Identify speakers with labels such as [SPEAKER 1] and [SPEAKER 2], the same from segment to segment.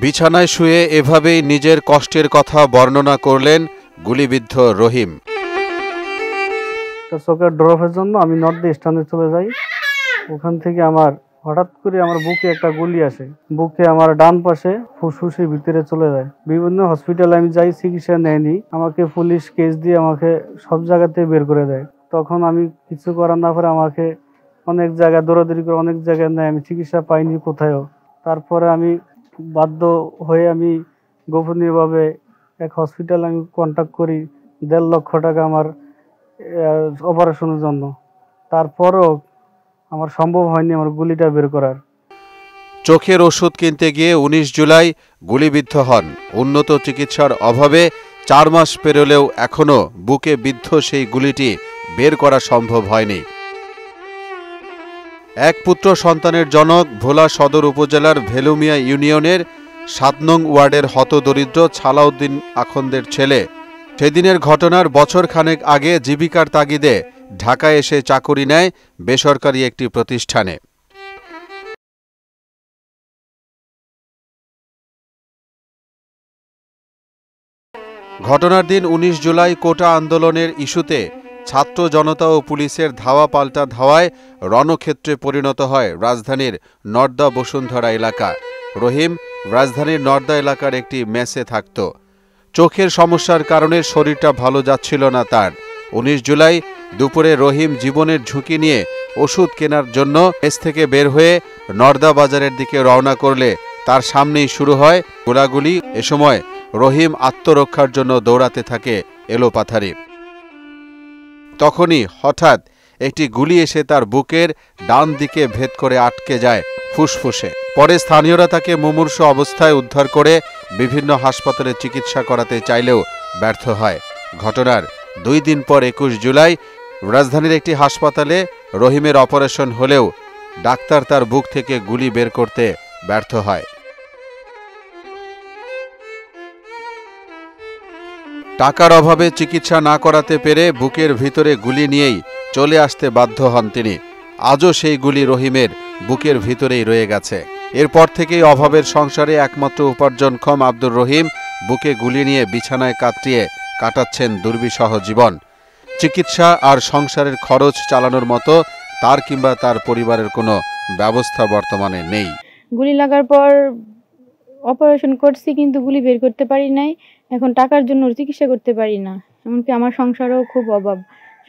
[SPEAKER 1] বিছানায় শুয়ে এভাবেই নিজের কষ্টের কথা বর্ণনা করলেন গুলিবিদ্ধ রহিম।
[SPEAKER 2] চোখের ড্রপের জন্য আমি নর্থ স্টানে চলে যাই। ওখান থেকে আমার হঠাৎ করে আমার বুকে একটা গুলি আসে, বুকে আমার ডান পাশে ফুসফুসের ভিতরে চলে যায়। বিভিন্ন হসপিটালে আমি যাই, চিকিৎসা নেয়নি। আমাকে পুলিশ কেস দিয়ে আমাকে সব জায়গাতে বের করে দেয়। তখন আমি কিছু করার না পারে আমাকে অনেক জায়গায় দৌড়াদৌড়ি করে অনেক জায়গায় নেয়, আমি চিকিৎসা পাইনি কোথায়ও। তারপরে আমি বাধ্য হয়ে আমি গোপনীয়ভাবে এক হসপিটালে আমি কন্ট্যাক্ট করি 1.5 লক্ষ টাকা আমার অপারেশনের জন্য। তারপরও আমার সম্ভব হয়নি আমার গুলিটা বের করার।
[SPEAKER 1] চোখের ওষুধ কিনতে গিয়ে 19 জুলাই গুলিবিদ্ধ হন। উন্নত চিকিৎসার অভাবে 4 মাস পেরোলেও এখনও বুকে বিদ্ধ সেই গুলিটি বের করা সম্ভব হয়নি। এক পুত্র সন্তানের জনক ভোলা সদর উপজেলার ভেলুমিয়া ইউনিয়নের 7 নং ওয়ার্ডের হতদরিদ্র ছালাউদ্দিন আখন্দের ছেলে সেদিনের ঘটনার বছরখানেক আগে জীবিকার তাগিদে ঢাকায় এসে চাকুরি নেয় বেসরকারি একটি প্রতিষ্ঠানে। ঘটনার দিন 19 জুলাই কোটা আন্দোলনের ইস্যুতে ছাত্র জনতা ও পুলিশের ধাওয়া পাল্টা ধাওয়ায় রণক্ষেত্রে পরিণত হয় রাজধানীর নর্দা বসুন্ধরা এলাকা। রহিম রাজধানীর নর্দা এলাকার একটি মেসে থাকত। চোখের সমস্যার কারণে শরীরটা ভালো যাচ্ছিল না তার। 19 জুলাই দুপুরে রহিম জীবনের ঝুঁকি নিয়ে ওষুধ কেনার জন্য মেস থেকে বের হয়ে নর্দা বাজারের দিকে রওনা করলে তার সামনেই শুরু হয় গোলাগুলি। এ সময় রহিম আত্মরক্ষার জন্য দৌড়াতে থাকে এলোপাথারি। তখনই হঠাৎ একটি গুলি এসে তার বুকের ডান দিকে ভেদ করে আটকে যায় ফুসফুসে। পরে স্থানীয়রা তাকে মুমূর্ষু অবস্থায় উদ্ধার করে বিভিন্ন হাসপাতালে চিকিৎসা করাতে চাইলেও ব্যর্থ হয়। ঘটনার 2 দিন পর 21 জুলাই রাজধানীর একটি হাসপাতালে রহিমের অপারেশন হলেও ডাক্তার তার বুক থেকে গুলি বের করতে ব্যর্থ হয়। টাকার অভাবে চিকিৎসা না করাতে পেরে বুকের ভিতরে গুলি নিয়েই চলে আসতে বাধ্য হন তিনি। আজও সেই গুলি রহিমের বুকের ভিতরেই রয়ে গেছে। এরপর থেকেই অভাবের সংসারে একমাত্র উপার্জনক্ষম আব্দুর রহিম বুকে গুলি নিয়ে বিছানায় কাটিয়ে কাটাচ্ছেন দুর্বিষহ জীবন। চিকিৎসা আর সংসারের খরচ চালানোর মতো তার কিংবা তার পরিবারের কোনো ব্যবস্থা বর্তমানে নেই।
[SPEAKER 3] গুলি লাগার পর অপারেশন করছি, কিন্তু গুলি বের করতে পারি নাই। এখন টাকার জন্য চিকিৎসা করতে পারি না। এমনকি আমার সংসারও খুব অভাব,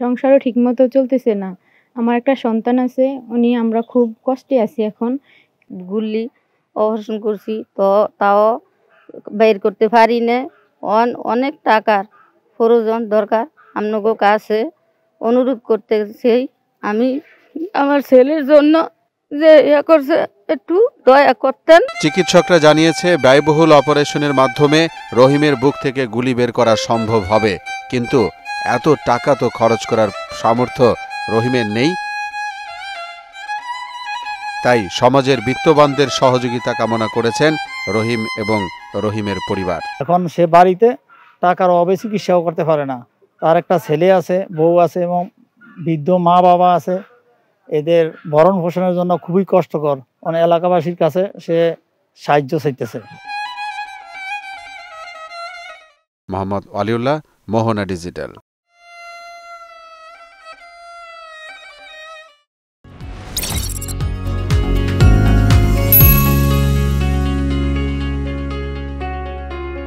[SPEAKER 3] সংসারও ঠিকমতো চলতেছে না। আমার একটা সন্তান আছে, আমরা খুব কষ্টে আছি এখন।
[SPEAKER 4] গুলি অপারেশন করছি তো তাও বের করতে পারি না। অনেক টাকার প্রয়োজন দরকার। আপনাকে কাছে অনুরোধ করতেছি আমি আমার ছেলের জন্য যে করছে একটু দয়া করতেন।
[SPEAKER 1] চিকিৎসকরা জানিয়েছে ব্যয়বহুল অপারেশনের মাধ্যমে রহিমের বুক থেকে গুলি বের করা সম্ভব হবে, কিন্তু এত টাকা তো খরচ করার সামর্থ্য রহিমের নেই। তাই সমাজের বিত্তবানদের সহযোগিতা কামনা করেছেন রহিম এবং রহিমের পরিবার।
[SPEAKER 2] এখন সে বাড়িতে টাকার অভাবে চিকিৎসাও করতে পারে না। তার একটা ছেলে আছে, বউ আছে এবং বৃদ্ধ মা বাবা আছে। এদের ভরণ পোষণের জন্য খুবই কষ্টকর। অনেক এলাকাবাসীর কাছে সে সাহায্য চাইতেছে।
[SPEAKER 1] মোহাম্মদ আলিউল্লাহ, মোহনা ডিজিটাল।